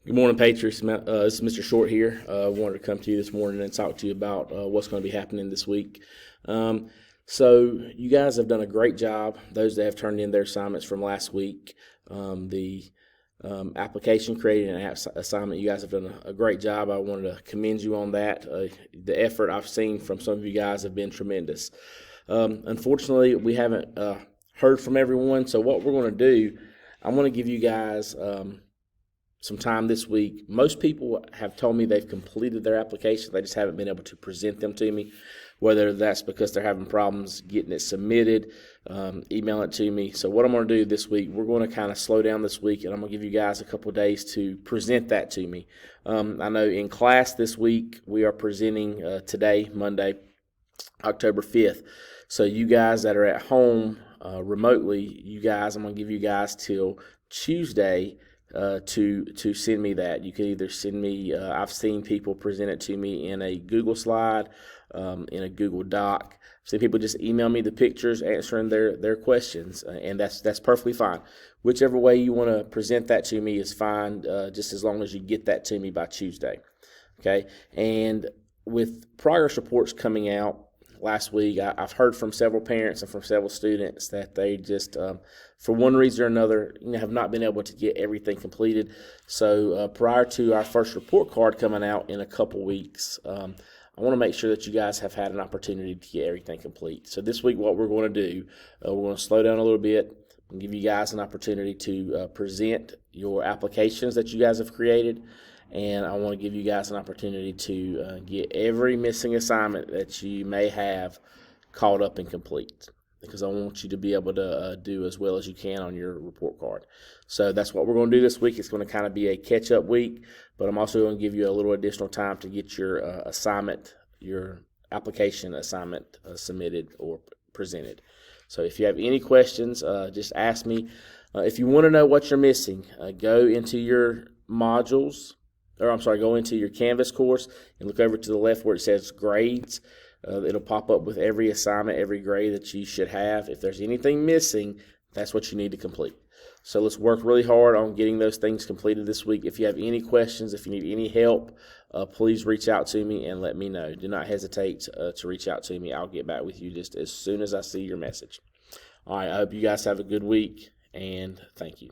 Good morning, Patriots. This is Mr. Short here. I wanted to come to you this morning and talk to you about what's going to be happening this week. Um, so, you guys have done a great job. Those that have turned in their assignments from last week, the application creating an assignment, you guys have done a great job. I wanted to commend you on that. The effort I've seen from some of you guys have been tremendous. Unfortunately, we haven't heard from everyone. So, what we're going to do, I'm going to give you guys some time this week. Most people have told me they've completed their application. They just haven't been able to present them to me, whether that's because they're having problems getting it submitted, email it to me. So what I'm going to do this week, we're going to kind of slow down this week, and I'm going to give you guys a couple of days to present that to me. I know in class this week, we are presenting today, Monday, October 5th. So you guys that are at home remotely, I'm going to give you guys till Tuesday to send me that. You can either send me, I've seen people present it to me in a Google slide, in a Google Doc. I've seen people just email me the pictures answering their questions, and that's perfectly fine. Whichever way you want to present that to me is fine, just as long as you get that to me by Tuesday. Okay, and with progress reports coming out last week, I've heard from several parents and from several students that they just, for one reason or another, have not been able to get everything completed. So prior to our first report card coming out in a couple weeks, I want to make sure that you guys have had an opportunity to get everything complete. So this week, what we're going to do, we're going to slow down a little bit and give you guys an opportunity to present your applications that you guys have created. And I want to give you guys an opportunity to get every missing assignment that you may have caught up and complete, because I want you to be able to do as well as you can on your report card. So that's what we're going to do this week. It's going to kind of be a catch-up week, but I'm also going to give you a little additional time to get your your application assignment submitted or presented. So if you have any questions, just ask me. If you want to know what you're missing, go into your modules, go into your Canvas course and look over to the left where it says grades. It'll pop up with every assignment, every grade that you should have. If there's anything missing, that's what you need to complete. So let's work really hard on getting those things completed this week. If you have any questions, if you need any help, please reach out to me and let me know. Do not hesitate to reach out to me. I'll get back with you just as soon as I see your message. All right, I hope you guys have a good week, and thank you.